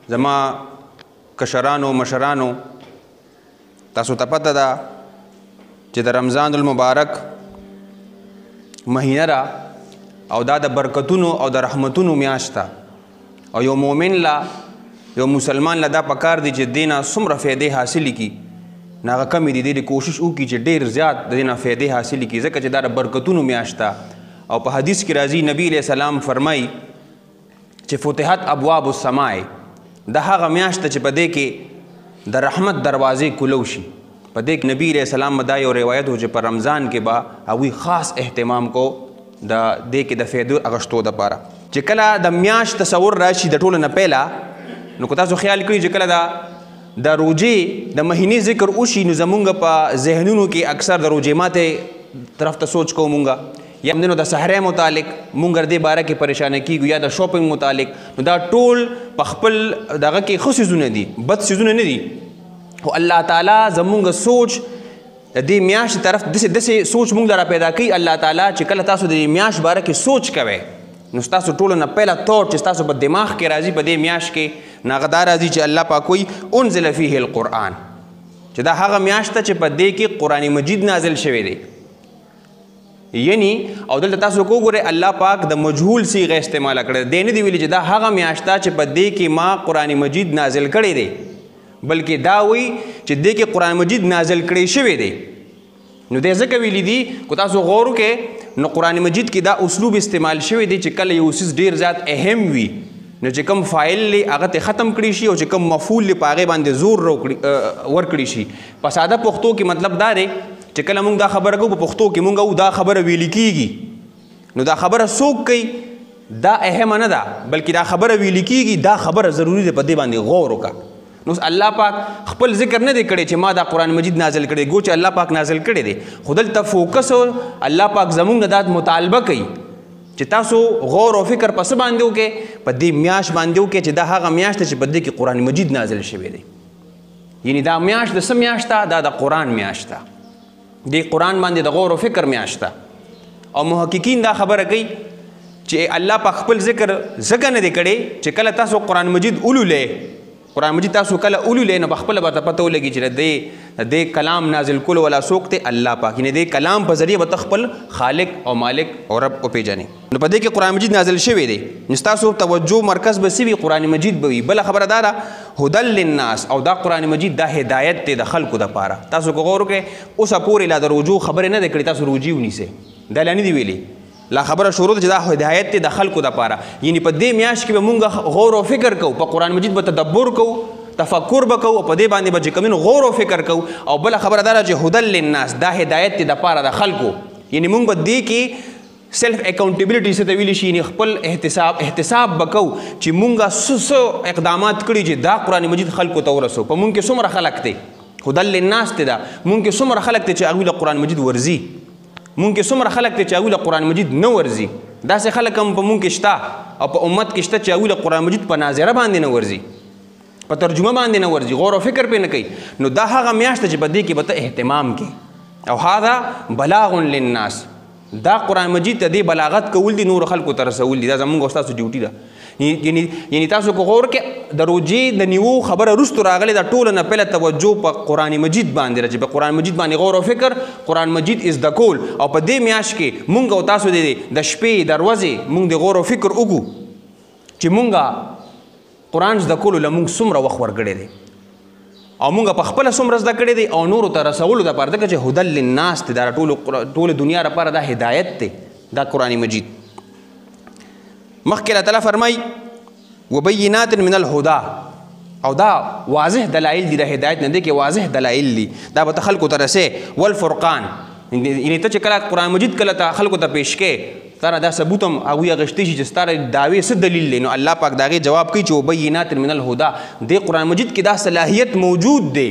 زما کشرانو مشرانو تاسو ته پته ده چې د رمضان المبارک مهینه را او دا د برکتونو او د رحمتونو میاشت ده او یو مؤمن لا یو مسلمان لا دا پکار دی چې دینه څومره فایدې حاصلې کړي نو هغه کمې دي دې کوشش وکړي چې ډېر زیات د دینه فایدې حاصلې کړي ځکه چې دا د برکتونو میاشت ده او په حدیث کې راځي نبی علیه السلام فرمایي چې فتحت ابواب السماء د هغه میاشت چې په دې کې د رحمت دروازې کولو شي په دې کې نبی علیه السلام دا یو روایت و چې په رمضان کې به هغوی خاص اهتمام کو د دې کې د فایدو اغشتو دپاره چې کله د میاشت تصور راشي د ټولو نه پیله نو که تاسو خیال کړئ چې کله د روجې د مهینې ذکر وشي نو زمونږ په ذهنونو کې اکثر د روجې ماتې طرف ته سوچ کوو مونږ یا نو د سحرې متعلق مونږ دې باره کې پریشانه کیږو یا د شاپینګ متعلق نو دا ټول په خپل دغه کې ښه څیزونه دي بد څیزونه نه دي خو الله تعالی زمونږ سوچ د دې میاشت طرف داسې سوچ مونږ لره پیدا کوي الله تعالی چې کله تاسو د دې میاشت باره کې سوچ کوئ نو ستاسو ټولو نه پهله طور چې ستاسو په دماغ کې راځي په دې میاشت کې نو هغه دا راځي چې الله پاک وایي انزل فیه القرآن چې دا هغه میاشت ده چې په دې کې قرآن مجید نازل شوی دی یعنی او دلته تاسو وګورئ الله پاک د مجهول صیغه استعماله کړې دی نه دی ویلي چې دا هغه میاشت ده چې په دې کې ما قرآن مجید نازل کړی دی بلکې دا وایي چې دې کې قرآن مجید نازل کړی شوی دی نو دی ځکه ویلي دي که تاسو غور وکړئ نو قرآن مجید کې دا اسلوب استعمال شوی دی چې کله یو څیز ډېر زیات اهم وي نو چې کوم فاعل دی هغه ته ختم کړي شي او چې کوم مفعول دی په هغې باندې زور ورکړي شي په ساده پښتو کې مطلب دا دی چې کله موږ دا خبره کوو په پښتو کې موږ دا خبره ویلي کېږي نو دا خبره څوک کوي دا اهمه نه ده بلکې دا خبره ویلي کېږي دا خبره ضروري ده په دې باندې غور وکړه نو الله پاک خپل ذکر نه دی کړی چې ما دا قرآن مجید نازل کړی گو چې الله پاک نازل کړی دی خو دلته فوکس الله پاک زمونږ دا مطالبه کوي چې تاسو غور او فکر په څه باندې وکړئ په دې میاشت باندې وکړئ چې دا هغه میاشت چې په دې کې قرآن مجید نازل شوی دی یعنی دا میاشت د څه میاشت ده دا د قرآن میاشت ده دې قرآن باندې د غور او فکر میاشت ده او محققین دا خبره کوي چې الله پاک خپل ذکر ځکه نه دی کړی چې کله تاسو قرآن مجید اولولئ قرآن مجید تاسو کله اولولئ نو په خپله به ته پته ولګي چې د دې کلام نازل کولو والا څوک دی الله پاک یعنې دې کلام په ذریعه به ته خپل خالق او مالک او رب وپېژنې نو په دې کې قرآن مجید نازل شوی دی نو ستاسو توجه مرکز به څه وي قرآن مجید به وي بله خبره دا ده هدل للناس او دا قرآن مجید دا هدایت دی د خلکو دپاره تاسو که غور وکړئ اوسه پورې لا د رجوع خبرې نه دی کړې تاسو روجي ونیسئ دا لا نه دی ویلي لا خبره شروع ده چې دا هدایت دی د خلکو دپاره یعنی په دې میاشت کې به مونږ غور او فکر کوو په قرآن مجید به تدبر کوو تفکر به کوو په دې باندې به چې کوم غور او فکر کوو او بله خبره دا ده چې هدل للناس دا هدایت دی دپاره د خلکو یعنی مونږ به دې کې سیلف اکاونټیبلیټي څه ته ویلی شي یعنې خپل احتساب به کوو چې مونږ څه اقدامات کړي چې دا قرآن مجید خلکو ته ورسو په مونږ کې څومره خلک دی هدل للناس دی دا مونږ کې څومره خلک دی چې هغوی له قرآن مجید ورځي مونږ کې څومره خلک دی چې هغوی له قرآن مجید نه ورځي داسې خلک هم په مونږ کې شته او په امت کې شته چې هغوی له قرآن مجید په ناظره باندې نه ورځي په ترجمه باندې نه ورځي غور او فکر پې نه کوي نو دا هغه میاشت چې په دې کې به ته اهتمام کوي او هذا بلاغ للناس دا قرآن مجید ته دې بلاغت کول دي نور خلکو ته رسول دي دا زمونږ او ستاسو ډیوټي ده یعنی تاسو که غور کې د روجې د نیو خبره وروستو راغلې دا ټوله نه پهله توجه په قرآن مجید باندې راځي په قرآن مجید باندې غور او فکر قرآن مجید زده کول او په دې میاشت کې مونږ او تاسو د شپې د ورځې مونږ د غور او فکر وکړو چې مونږ قرآن زده کولو له مونږ څومره وخت ورکړی دی او مونږ په خپله څومره زده کړی دی او نورو ته رسولو دپاره ځکه چې هدل للناس دی دا ټولې دنیا لپاره دا هدایت دی دا قرآن مجید مخکې الله تعالی فرمایي وبینات من الهدى او دا واضح دلایل دي د هدایت نه دی کې واضح دلایل دي دا به ته خلکو ته رسې والفرقان یعنې ته چې کله قرآن مجید کله ته خلکو ته پیش کې تاره دا ثبوت هم هغوی اخیستی شي چې ستا د دعوې څه دلیل دی نو الله پاک د هغې جواب کوي چې وبینات من الهدى دې قرآن مجید کې دا صلاحیت موجود دی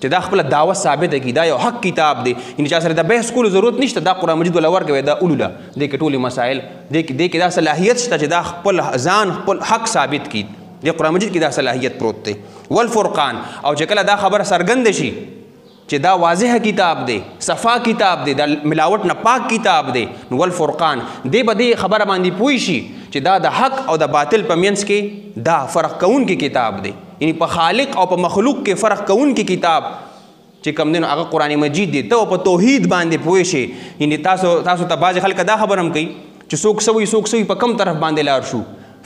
چې دا خپله دعوه ثابته کړي دا یو حق کتاب دی یعنې چا سره د بحث کولو ضرورت نشته دا قرآن مجید وله ورکوي دا اولوله دې کې ټولې مسایل دې کې دا صلاحیت شته چې دا خپل ځان خپل حق ثابت کړي دې قرآن مجید کې دا صلاحیت پروت دی والفرقان او چې کله دا خبره څرګنده شي چې دا واضح کتاب دی صفا کتاب دی دا ملاوت نه پاک کتاب دی نو والفرقان دې به دې خبره باندې پوه شي چې دا د حق او د باطل په منځ کې دا فرق کوونکی کتاب دی، یعنی په خالق او په مخلوق کې فرق کوونکی کتاب چې کوم دی نو هغه قرآن مجید دی. ته په توحید باندې پوه شي. یعنی تاسو ته بعضې خلک دا خبر هم کوي چې څوک سوي په کم طرف باندې لار شو،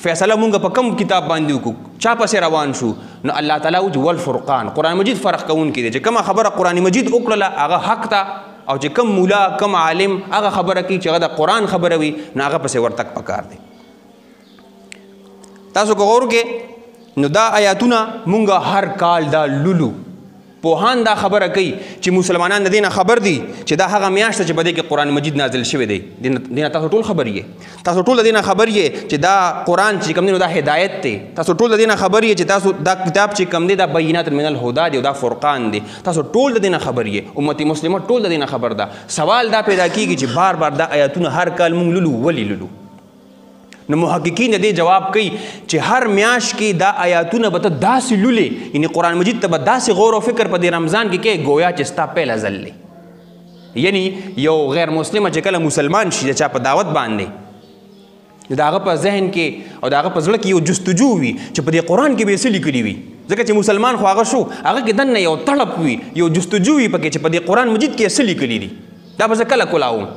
فیصله مونږ په کم کتاب باندې وکړو، چا پسې روان شو. نو الله تعالی وایي والفرقان، قرآن مجید فرق کوونکی دی. چې کومه خبره قرآن مجید وکړله هغه حق ته، او چې کم مولا کم عالم هغه خبره کوي چې هغه د قرآن خبره وي نو هغه پسې ورتګ پکار دی. تاسو که غور کې نو دا آیاتونه مونږ هر کال دا لولو. پوهان دا خبره کوي چې مسلمانان د دې نه خبر دي چې دا هغه میاشت چې په دې کې قرآن مجید نازل شوی دی. دې نه تاسو ټول خبر یې، تاسو ټول د دې نه خبر یې چې دا قرآن چې کوم دی نو دا هدایت دی. تاسو ټول د دې نه خبر یې چې تاسو دا کتاب چې کوم دی دا بینات من الهدى دی او دا فرقان دی. تاسو ټول د دې نه خبر یې، امت مسلمه ټول د دې نه خبر ده. سوال دا پیدا کیږي چې بار بار دا آیاتونه هر کال مونږ لولو، ولې لولو؟ نو محققین دې جواب کوي چې هر میاشت کې دا آیاتونه به ته داسې لولې، یعنی قرآن مجید ته به داسې غور او فکر په دې رمضان کې کې گویا چې ستا پیله ځل دی. یعنی یو غیر مسلمه چې کله مسلمان شي د چا په دعوت باندې، د هغه په ذهن کې او د هغه په زړه کې یو جستجو وي چې په دې قرآن کې به یې څه لیکلي وي. ځکه چې مسلمان خو هغه شو، هغه کې دننه یو تړپ وي، یو جستجو وي پکې چې په دې قرآن مجید کې څه لیکلي دي. دا به زه کله کولاوم.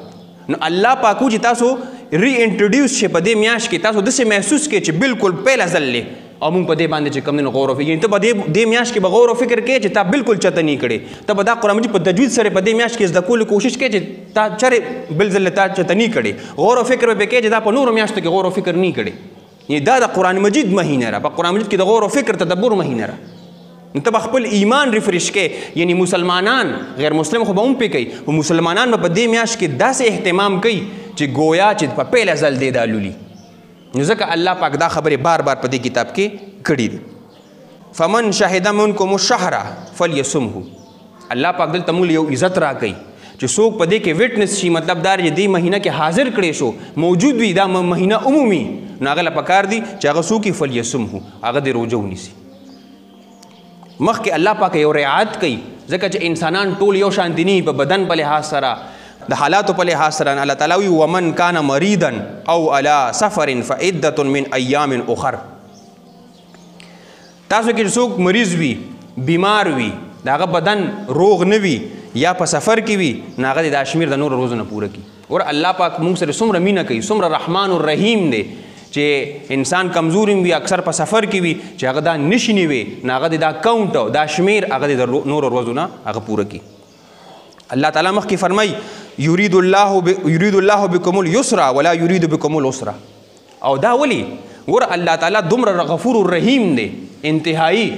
نو الله پاک چې تاسو ری انټروډیوس شي په دې میاشت کې، تاسو داسې محسوس کړئ چې بالکل پیله ځل دی او مونږ په دې باندې چې کوم دی نو غور او فکر، یعنې ته په دې میاشت کې به غور او فکر کوې چې تا بالکل چته نه کړې. ته به دا قرآن مجید په تجوید سره په دې میاشت کې زده کولو کوشش کوې چې تا چرې بل ځل تا چته نه کړې. غور او فکر به کوې چې دا په نورو میاشتو کې غور او فکر نه کړې. یعنې دا د قرآن مجید مهینه را، په قرآن مجید کې د غور او فکر تدبر مهینه را. نو ته به خپل ایمان ریفریش کې، یعنی مسلمانان غیر مسلم خو به هم پې کوي، خو مسلمانان به په دې میاشت کې داسې اهتمام کوي چې گویا چې په پیله ځل دی دا لولي. نو ځکه الله پاک دا خبرې بار بار په دې کتاب کې کړي دي. فمن شهد منکم الشهر فلیصمه. الله پاک دلته موږ یو عزت را کوي چې څوک په دې کې وټنس شي، مطلب دا چې دې مهینه کې حاضر کړی شو، موجود وي، دا مهینه عمومي، نو هغه له پکار دي چې هغه څوک یې فلیصمه، هغه دې روژه ونیسي. مخکې الله پاک یو رعایت کوي ځکه چې انسانان ټول یو شانتي نه په بدن په لحاظ سره، د حالاتو په لحاظ سره. الله تعالی وی ومن کان مریضا او علی سفر فعدة من ایام اخر. تاسو کې څوک مریض وي، بیمار وي، د هغه بدن روغ نه وي یا په سفر کې وي، نو هغه د شمیر د نورو روزو نه پوره کړي. اور الله پاک موږ سره څومره مینه کوي، څومره رحمان الرحیم دی چې انسان کمزور وي، اکثر په سفر کې وي، چې هغه دا نشي نیوي، نو هغه دا کاونټ او دا شمیر هغه د نورو روزو نه هغه پوره کړي. الله تعالی مخکې فرمایي یرید الله بکم اليسر ولا یرید بکم العسر. او دا ولی ور الله تعالی دومره غفور الرحیم دی، انتهایی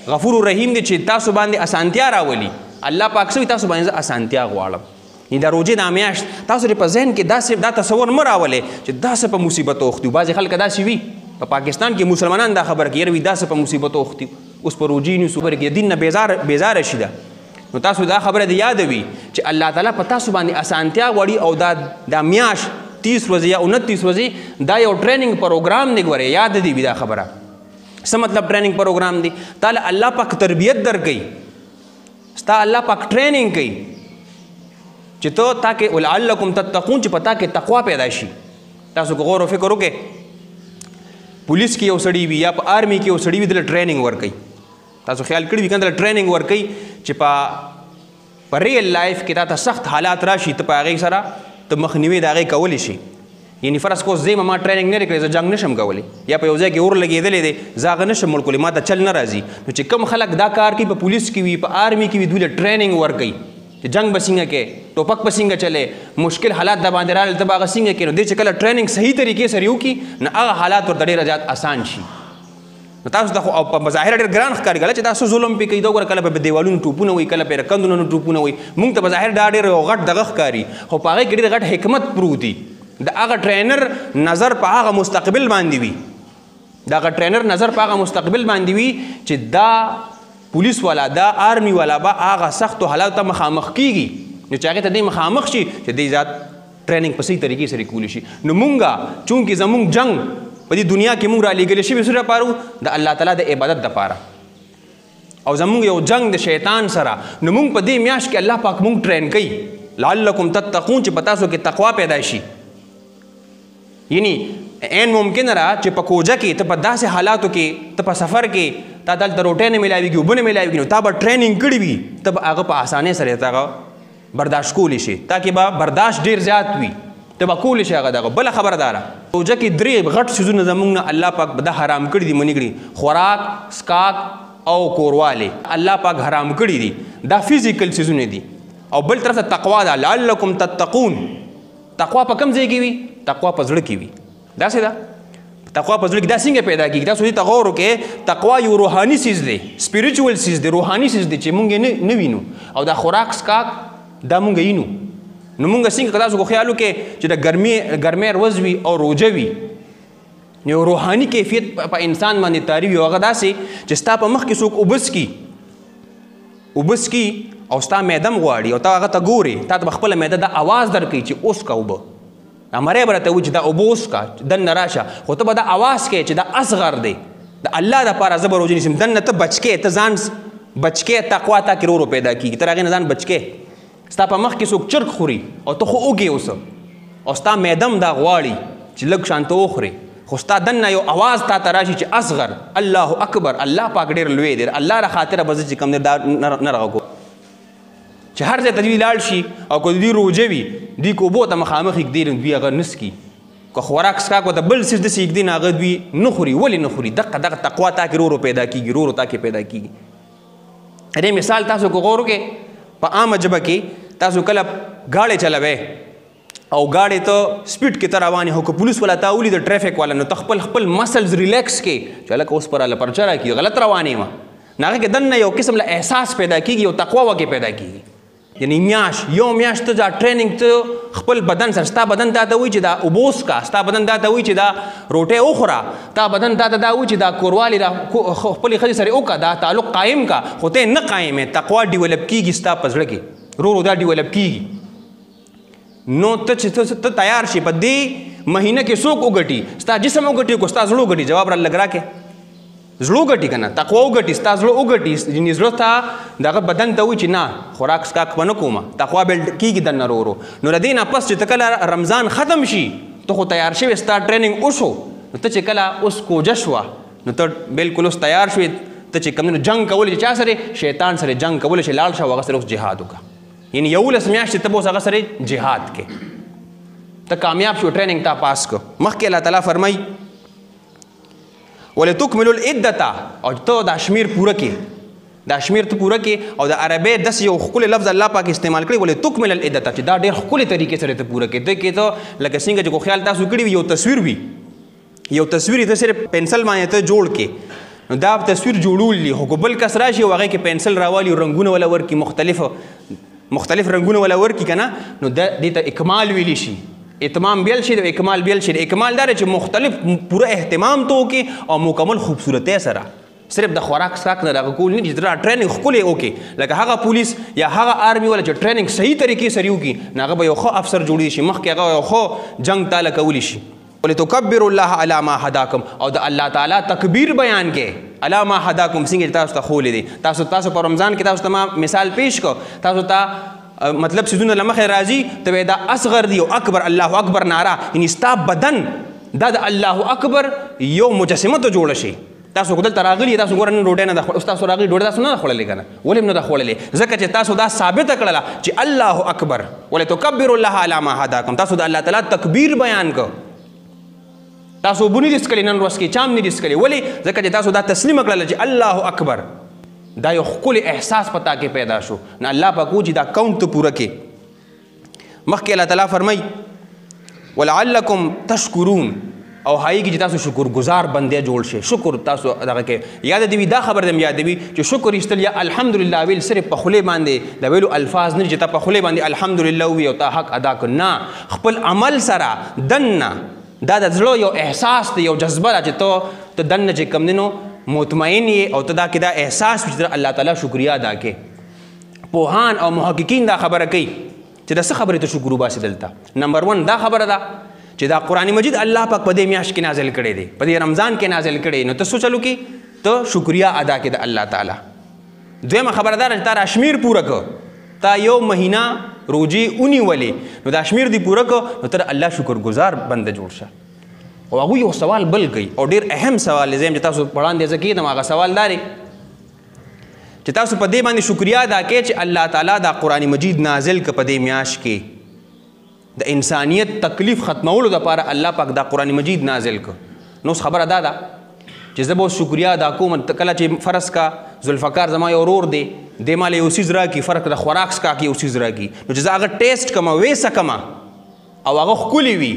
غفور الرحیم دی چې تاسو باندې اسانتیا راولي. الله پاک سوی تاسو باندې اسانتیا غواړم. دا روزه د میاشت تاسو په ذهن کې دا تصور مه راولئ چې داسې په مصیبت اوښتي. بعضې خلک داسې وي په پاکستان کې مسلمانان دا خبره کوي، یاره وي داسې په مصیبت اوښتي، اوس په روژې نیسو خبرې کې دین نه بیزاره شي. ده نو تاسو دا خبره د یاد وي چې الله تعالی په تاسو باندې اسانتیا غواړي، او دا میاشت 30 ورځې یا 29 ورځې دا یو ټریننګ پروګرام دی. ګورئ یاد دی وي دا خبره. څه مطلب ټریننګ پروګرام دی؟ تعالی الله پاک تربیت درکوي، ستا الله پاک ټریننګ کوي چې ته تاکې ولعلکم تتقون، چې په تا کې تقوا پیدا شي. تاسو که غور او فکر وکړئ، پولیس کې یو سړی وي یا په آرمي کې یو سړی وي، دله ټریننګ ورکوي. تاسو خیال کړي وي که دله ټریننګ ورکوي چې په ریل لایف کې تا ته سخت حالات راشي، ته په هغې سره ته مخنیوي د هغې کولی شي. یعنی فرض کو زه ما ټریننګ نه کړی، زه جنګ نشم کولی، یا په یو ځای کې اور لګېدلی دی، زه هغه نشم مړ کولی، ما ته چل نه راځي. نو چې کوم خلک دا کار کوي، په پولیس کې وي، په آرمي کې وي، دوی له ټریننګ ورکوي چې جنگ به څنګه کې، ټوپک به څنګه چلې، مشکل حالات د باندې راغلل ته به هغه څنګه کې. نو دې چې کله ټریننګ صحیح طریقې سره وکړي، نو هغه حالات ورته ډېره زیات آسان شي. نو تاسو ته خو په ظاهره ډېر ګران ښکاري چې تاسو ظلم پې کوي. دا ګوره کله په دیوالونو ټوپونه وي، کله په کندونو ټوپونه وي، موږ ته په ظاهر دا ډېر یو غټ دغه ښکاري، خو په هغې کې ډېر غټ حکمت پروت دی. د هغه ټرینر نظر په هغه مستقبل باندې وي، د هغه ټرینر نظر په هغه مستقبل باندې وي چې دا پولیس والا، دا آرمی والا به هغه سختو حالاتو ته مخامخ کېږي، نو چې هغې ته دی مخامخ شي چې دی ذات ټریننګ په صحیح طریقې سره کولی شي. نو مونږه چونکې زمونږ جنګ په دې دنیا کې مونږ رالیږلی شوي څه لپاره؟ د الله تعالی د عبادت دپاره، او زمونږ یو جنګ د شیطان سره. نو مونږ په دې میاشت کې الله پاک مونږ ټرین کوي لعلکم تتقون، چې په تاسو کې تقوا پیدا شي. یعنی عین ممکن را چې په کوجه کې ته په داسې حالاتو کې ته په سفر کې تا دلته روټۍ نه میلاویږي اوبه نه میلاویږي نو تا به ټریننګ کړي وي ته به هغه په اسانۍ سره هغه برداشت کولی شي تاکې به برداشت ډېر زیات وي ته به کولی شي هغه دغه بله خبره داره کوجه کې 3 غټ څیزونه زموږ نه الله پاک دا حرام کړي دي منې کړي خوراک سکاک او کوروالی الله پاک حرام کړي دي دا فزیکل څیزونه دي او بل طرف ته تقوا ده لعلکم تتقون تقوا په کوم ځای کې وي تقوا په زړه کې وي داسې ده تقوا په زړه کې دا څنګه پیدا کېږي تاسو دې ته غور وکړئ تقوا یو روحاني څیز دی سپیریچوال څیز دی روحاني څیز دی چې موږ یې نه وینو او دا خوراک سکاک دا موږ وینو نو موږ څنګه که تاسو خیال وکړئ چې د ګرمۍ ورځ وي او روژه وي یو روحاني کیفیت په انسان باندې طاری وي او هغه داسې چې ستا په مخ کې څوک اوبه څکي او ستا معده م غواړي او ته هغه ته ګورې تا ته به خپله معده دا آواز درکوي چې اوس که اوبه امری به راته وایي چې دا اوبه اوس که دننه راشه خو ته به دا آواز کوې چې دا اصغر دی د الله دپاره زه به روژه نیسم دننه ته بچ کې ته ځان بچ کې تقوا تا کې ورو پیدا کېږي ته هغې نه ځان بچ کې ستا په مخ کې څوک چرګ خوري او ته خو اوږې اوسه او ستا معده م دا غواړي چې لږ شان ته وخورې خو ستا دننه یو آواز تا ته راشي چې اصغر الله اکبر الله پاک ډېر لوی دی الله را خاطره به زه چې کوم دی دا نه رغه چې هر ځای ته دوی لاړ شي او که دوی روژه وي دوی که اوبو ته مخامخ ږدي نو دوی هغه نسکي که خوراک څښاک ورته بل څیز داسې ږدي نو هغه دوی نه خوري ولې نه خوري دغه تقوا تا کې ورو پیدا کېږي ورو تا کې پیدا کېږي دې مثال تاسو که غور وکړئ په عامه ژبه کې تاسو کله ګاډی چلوئ او ګاډی ته سپیډ کې ته روان یې خو که پولیس والا تا ولید ټریفک والا نو ته خپل مسلز ریلیکس کې چې هلکه اوس پر هله پرچه راکېږي غلط روان یم نو هغه کې دننه یو قسم له احساس پیدا کېږي یو تقوا وکې پیدا کېږي یعنی یو میاشت ته دا ټریننګ ته خپل بدن سره ستا بدن تا ته وایي چې دا اوبه وڅښه ستا بدن تا ته وایي چې دا روټۍ وخوره تا بدن تا ته دا وایي چې دا کوروالي خپلې ښځې سره وکړه دا تعلق قایم کا خو ته نه قایم یې تقوا ډیولپ کېږي ستا په زړه کې ورو دا ډیولپ کېږي نو ته چې ته تیار شي په دې مهینه کې څوک وګټي ستا جسم وګټي که ستا زړه وګټي جواب را لږ راکړې زړه وګټي که نه تقوا وګټي ستا زړه وګټي یعنې زړه ته دغه بدن ته وایي چې نه خوراک سکاک به نه کومه تقوا بلډ کېږي دننه ورو نو د دې نه پس چې ته کله رمضان ختم شي ته خو تیار شوې ستا ټریننګ وشو نو ته چې کله اوس کوجه شوه نو ته بالکل اوس تیار شوې ته چې کوم جنګ کولی چې چا سره شیطان سره جنګ کولی چې لاړ شه او هغه سره اوس جهاد وکړه یعنې 11 میاشتې ته به اوس هغه سره جهاد کې ته کامیاب شو ټریننګ تا پاس کړه مخکې الله تعالی فرمایي ولتکملوا العدة او ته دا شمیر پوره کې دا شمیر ته پوره کې او د عربی داسې یو ښکلی لفظ الله پاک استعمال کړی ولتکمل العدة چې دا ډېر ښکلې طریقې سره ته پوره کې ته کې ته لکه څنګه چې کو خیال تاسو کړي وي یو تصویر وي یو تصویر ته صرف پنسل باندې ته جوړ کې نو دا تصویر جوړول دي خو بل کس راشي او هغې کې پنسل راوالي رنګونه ولا ورکړي مختلف رنګونه ولا ورکړي که نه نو دې ته اکمال ویلی شي اتمام بیل شي د اکمال بیل شي اکمال دا چې مختلف پوره اهتمام تو کې او مکمل خوبصورتۍ سره صرف د خوراک سکاک نه دغه کول نه دي دا ټریننګ ښکلی وکړي لکه هغه پولیس یا هغه آرمي والا چې ټریننګ صحیح طریقې سره وکړي نو هغه به یو ښه افسر جوړی شي مخکې هغه یو ښه جنګ تاله کولی شي ولتکبروا الله علی ما هداکم او د الله تعالی تکبیر بیان کې علی ما هداکم څنګه تاسو ته ښولی دی تاسو په رمضان کې تاسو ته ما مثال پیش کړ تاسو ته مطلب سیدونه لمخې راځي ته دا اصغر دی او اکبر الله اکبر ناره یعنې ستا بدن دا د الله اکبر یو مجسمه ته جوړه شي تاسو خو دلته راغلي تاسو ګوره نن ډوډۍ نه ده خوړلې تاسو راغلي ډوډۍ تاسو نه ده خوړلې که نه ولې هم نه ده خوړلې ځکه چې تاسو دا ثابته کړله چې الله اکبر ولتکبروا الله علی ما هداکم تاسو د الله تعالی تکبیر بیان کړ تاسو اوبه نه دي څښلې نن ورځ کې چا هم نه دي څښلې ولې ځکه چې تاسو دا تسلیمه کړله چې الله اکبر دا یو ښکلی احساس په تا کې پیدا شو نو الله پاک وایي چې دا کاونټ ته پوره کې مخکې الله تعالی فرمایي ولعلکم تشکرون او هایي کې چې تاسو شکرګزار بندی جوړ شئ شکر تاسو دغه کې یاد دې وي دا خبر دې یاد وي چې شکر ایستل یا الحمدلله ویل صرف په خولې باندې د ویلو الفاظ نه چې ته په خولې باندې الحمدلله ووایې او تا حق ادا کړ نه خپل عمل سره دننه دا د زړه یو احساس دی یو جذبه ده چې ته دننه چې کوم دی نو مطمئن یې او ته دا کې دا احساس وي چې الله تعالی شکریا ادا کې پوهان او محققین دا خبره کوي چې د څه خبرې ته شکر وباسي دلته نمبر 1 دا خبره ده چې دا قرآن مجید الله پاک په دې میاشت کې نازل کړی دی په دې رمضان کې نازل کړی نو ته څه چلو کې ته شکریا ادا کې د الله تعالی دویمه خبره ده چې تا را شمیر پوره کړه تا یو مهینه روجې ونیولې نو دا شمیر دی پوره کړه نو ته الله شکرګزار بنده جوړ شه او هغوی یو سوال بل کوي او ډېر اهم سوال دی چې تاسو وړاندې زه کېدم هغه سوال دا دی چې تاسو په دې باندې شکریا ادا کړئ چې الله تعالی دا قرآن مجید نازل که په دې میاشت کې د انسانیت تکلیف ختمولو دپاره الله پاک دا قرآن مجید نازل که. نو اوس خبره دا ده چې زه به اوس شکریا ادا کوم کله چې فرض کا ذوالفقار زما یو ورور دی دی ماله یو څیز راکړي فرق د خوراک څښاک یو څیز راکړي نو چې زه هغه ټیسټ کړم ویسه کړم او هغه ښکلې وي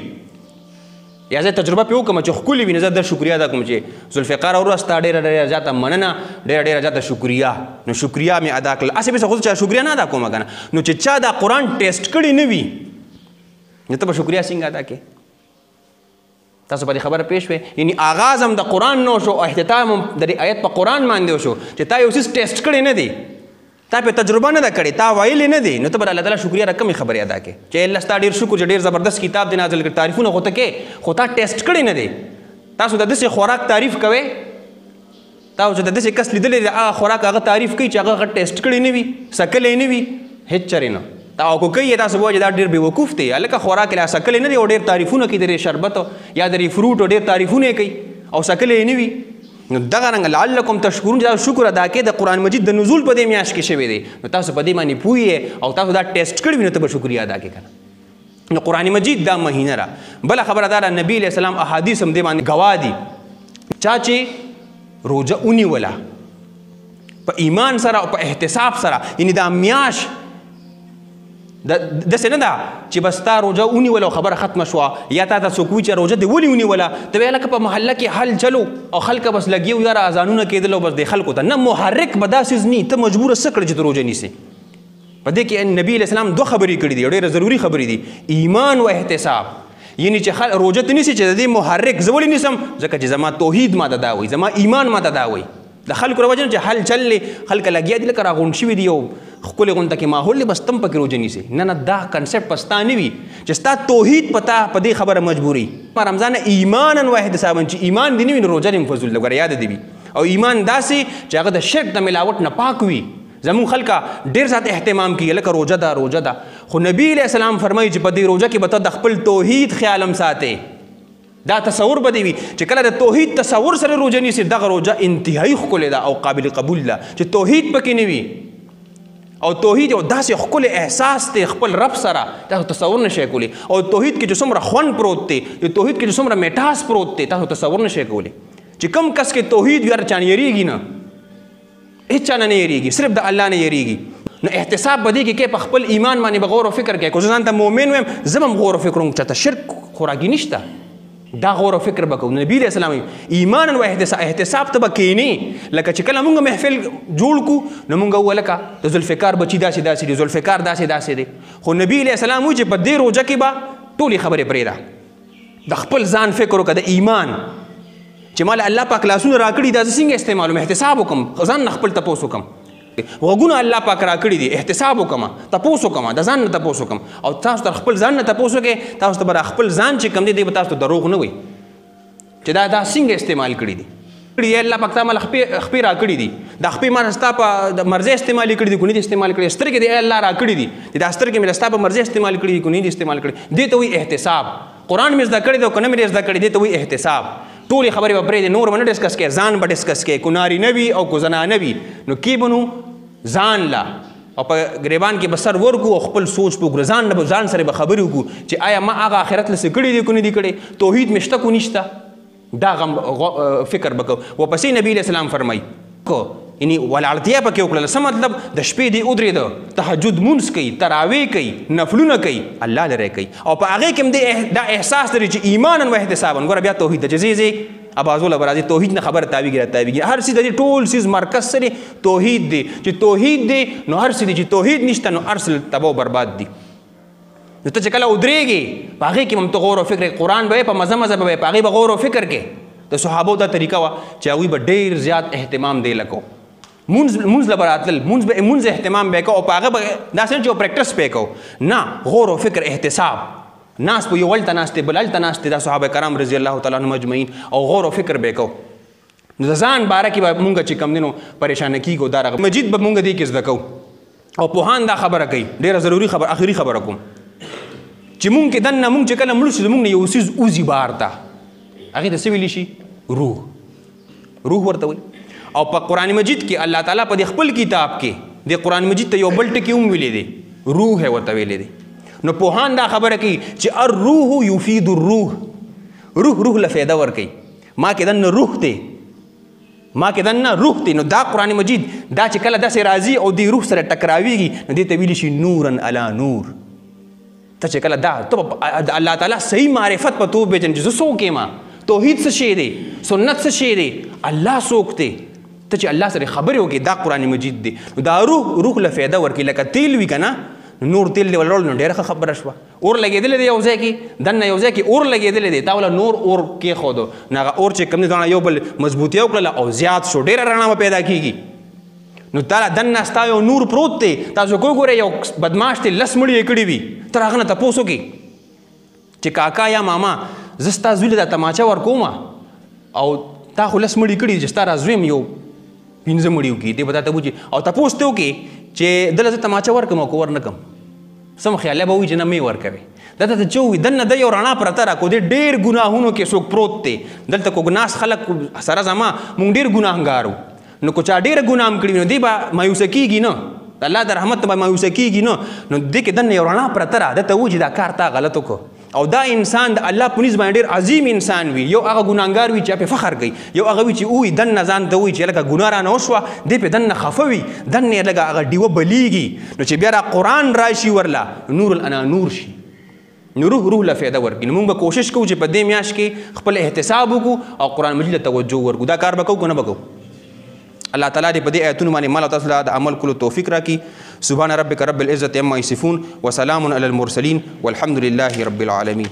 یا زه تجربه پې وکړم چې ښکلې وي نو زه د شکریا ادا کوم چې ذوالفقار وروره ستا ډېره زیاته مننه ډېره زیاته شکریا نو شکریا مې ادا کړل هسې به خو چا شکریا نه ادا کوم که نه نو چې چا دا قرآن ټیسټ کړی نه وي نو ته به شکریا څنګه ادا کړې تاسو په دې خبره پېښ شوې یعنی آغاز هم د قرآن نو شو او اختتام هم د دې آیت په قرآن باندې وشو چې تا یو څیز ټیسټ کړی نه دی تا پې تجربه نه ده کړې تا ویلې نه دی نو ته به الله تعالی شکریا را کمې خبرې ادا کړې چې الله ستا ډېر شکر چې ډېر زبردست کتاب دې نازل کړي تعریفونه خو ته کې خو تا ټیسټ کړی نه دی تاسو د داسې خوراک تعریف کوئ تاسو چې د داسې کس لیدلی دی هغه خوراک هغه تعریف کوي چې هغه ټیسټ کړی نه وي سکلی نه وي هېڅ چرې نه او که کوي تاسو به وایي چې دا ډېر بېوقوف دی هلکه خوراک یې لا سکلی نه دی او ډېر تعریفونه کوي د دې شربت یا د دې فروټ او ډېر تعریفونه یې کوي او سکلی یې نه وي نو دغه رنګه لعلکم تشکرون چې تاسو شکر ادا کړئ د قرآن مجید د نزول په دې میاشت کې شوی دی نو تاسو په دې باندې پوه او تاسو دا ټیسټ کړي وي نو ته به شکریا ادا کړئ که نه نو قرآن مجید دا مهینه را بله خبره دا ده نبي علیه السلام احادیث هم دې باندې ګواه دي چا چې روژه ونیوله په ایمان سره او په احتساب سره یعنی دا میاشت داسې نه ده چې بس تا روژه ونیوله او خبره ختمه شوه یا تا ته څوک وي چې روژه دې ولې ونیوله ته وایې هلکه په محله کې حل چلو او خلکه بس لګي یاره اذانونه کېدل او بس د خلکو ته نه محرک به دا څیز نه ته مجبوره څه کړه چې ته روژه نیسې په دې کې نبي علیه السلام دوه خبرې کړي دي ډېرې ضروري خبرې دي ایمان و احتساب یعنی چې روژه ته نیسي چې د دې محرک زه ولې نیسم ځکه چې زما توحید ماته دا وایي زما ایمان ماته دا وایي د خلکو روجه چې حل چل خلک لګیا دي لکه راغونډ شوي دي یو ښکلې غونډه کې ماحول دی بس تم پکې روژه نیسې نه دا کنسپټ په ستا نه وي چې ستا توحید په دې خبره مجبوري رمضان ایمانا و احتسابا چې ایمان دې نه وي نو روژه دې فضول ده ګوره یاد دې وي او ایمان داسې چې هغه د شرک د ملاوټ نه پاک وي زمون خلکه ډېر زیات اهتمام کوي لکه روژه ده خو نبي علیه السلام فرمایي چې په دې روژه کې به ته د خپل توحید خیال هم ساتې دا تصور به دی وي چې کله د توحید تصور سره روژه نیسي دغه روژه انتهایی ښکلې ده او قابل قبول ده چې توحید پکې نه وي او توحید یو داسې ښکلی احساس دی خپل رب سره تاسو تصور نشئ کولی او توحید کې چې څومره خوند پروت دی توحید کې چې څومره میټاس پروت دی تاسو تصور نشئ کولی چې کم کس کې توحید وي هر چا نه یریږي نه هېڅ چا نه یریږي صرف د الله نه یریږي نو احتساب به دې کې په خپل ایمان باندې به غور و فکر کوي که زه ځان ته مؤمن ویم زه به هم غور و فکر وم چاته شرک خوراکي نشته دا غور و فکر به کوو نبي علیه السلام ایمان و احتساب ته به کښېنې لکه چې کله مونږ محفل جوړ کړو نو مونږ وویل لکه د ذوالفقار بچي داسې دي ذوالفقار داسې دی خو نبي علیه السلام وایي چې په دې روژه کې به ټولې خبرې پرېږده د خپل ځان فکر وکړه د ایمان چې مال الله پاک لاسونه راکړي دا زه څنګه استعمالوم احتساب وکړم ځان نه خپل تپوس وکړم غوږونه الله پاک راکړي دي احتساب وکړم تپوس وکړم د ځان نه تپوس وکړم او تاسو ته خپل ځان نه تپوس وکړئ تاسو ته به خپل ځان چې کوم دی به تاسو ته دروغ نه وایي چې دا څنګه استعمال کړي دي الله پاک تا مال خپې راکړي دي دا خپې ما ستا په مرضۍ استعمالي کړي دي کو نه دي استعمال کړي سترګې دې الله راکړي دي دا سترګې مې ستا په مرضۍ استعمال کړي دي کو نه دي استعمال کړي دې ته وایي احتساب قرآن مې زده کړی دی او که نه مې زده کړی دې ته وایي احتساب ټولې خبرې به پرېږدې نور به نه ډسکس کوې ځان به ډسکس کوې کو نارینه وي او کو زنانه وي نو کې به نو ځان لا او په ګریبان کې به سر ورکو او خپل سوچ په وکړو ځان سره به خبرې وکړو چې آیا ما هغه آخرت له څه کړي دي کو نه دي کړی توحید مې شته کو نشته دا غم فکر به کوو ورپسې نبي علیه السلام فرمایي یعنی ولاړتیا پکې وکړله څه مطلب د شپې دې ودرېده تهجد مونځ کوي تراویح کوي نفلونه کوي الله لری کوي او په هغې کې هم دا احساس لري چې ایمانا و احتسابا ګوره بیا توحید ده چې ځې ابازوله به راځي توحید نه خبره تاویږي هر څیز د دې ټول څیز مرکز سره توحید دی چې توحید دی نو هر څه دی چې توحید نشته نو هر څه تباه و برباد دي نو ته چې کله ودرېږې په هغې کې هم ته غور و فکر قرآن به په مزه به په هغې به غور و فکر کې د صحابو دا طریقه وه چې هغوی به ډېر زیات اهتمام دی لکو مونځ له به راتلل مونځ اهتمام به یې کوو او په هغه به داسې نه چې پریکټس به یې کوو نه غور و فکر احتساب ناس په یو هلته ناستې بل هلته ناستې دا صحابه کرام رضی الله تعالی عنهم اجمعین او غور و فکر به یې کوو نو د ځان باره کې به مونږ چې کوم دی نو پریشانه کېږو دا مجید به مونږ دې کې زده کوو او پوهان دا خبره کوي ډېره ضروري خبره آخري خبره کوم چې مونږ کې دننه مونږ چې کله مړ شو زمونږ نه یو څیز وځي بهر ته هغې ته څه ویلی شي؟ روح ورته وایي. او په قرآن مجید کې الله تعالی په دې خپل کتاب کې د قرآن مجید ته یو بل ټکي هم ویلی دی، روح یې ورته ویلی دی. نو پوهان دا خبره کوي چې الروح یفید الروح، روح له فایده ورکوي. ما کې دننه روح دی، ما کې دننه روح دی. نو دا قرآن مجید دا چې کله داسې راځي او دې روح سره ټکراویږي نو دې ته ویلی شي نورا علی نور. ته چې کله دا ته الله تعالی صحیح معرفت په توب پېژنې چې زه څوک یم، توحید څه شی دی، سنت څه شی دی، الله څوک دی. ته چې الله سره خبرې وکړې دا قرآن مجید دی. نو دا روح له فایده ورکوي. لکه تیل وي که نه، نور تیل دی ولرول نو ډېره ښه خبره شوه. اور لګېدلی دی یو ځای کې، دننه یو ځای کې اور لګېدلی دی، تا وله نور اور کېښودو نو هغه اور چې کوم دی دواړه یو بل مضبوطي وکړله او زیات شو، ډېره رڼا به پیدا کېږي. نو تا دننه ستا یو نور پروت دی. تاسو وګورئ یو بدماش دی 10 مړي یې کړي وي، تر هغه نه تپوس وکړي چې کاکا یا ماما زه ستا زوی له دا تماچه ورکوم او تا خو 10 مړي کړي چې ستا رازوی یم یو 15 مړي وکړي. دی به تا ته وکړي او تپوس ته وکړي چې دله زه تماچه ورکړم او که ور نه کړم، سم خیاله به وایي چې نه مې ورکوي. دا ته چې ووایي دننه د یو رڼا پرته را کو دی ډېر ګناهونو کې څوک پروت دی. دلته کوګناس خلک سره زما مونږ ډېر ګناهګار وو. نو که چا ډېره ګناه هم کړي نو دی به مایوسه کېږي نه، د الله د رحمت به مایوسه کېږي نه. نو دې کې دننه یو رڼا پرته را ده ته وایي چې دا کار تا غلط وکړو. او دا انسان د الله په نسبت باندې ډېر عظیم انسان وي. یو هغه ګناهګار وي چې پې فخر کوي، یو هغه وي چې وایي دننه ځان ته وایي چې لکه ګناه رانه وشوه، دی پې دننه خفه وي، دننه یې لږه هغه ډیوه بلیږي. نو چې بیا را قرآن راشي ورله نور الانا نور شي، نو روح له فایده ورکړي. نو موږ به کوشش کوو چې په دې میاشت کې خپل احتساب وکړو او قرآن مجید ته توجه ورکړو. دا کار به کوو که نه به کوو؟ الله تعالی دې په دې آیتونو باندې مال او تاسو ته د عمل کولو توفیق راکړي. سبحان ربک رب العزة عما یصفون وسلام علی المرسلین والحمد لله رب العالمین.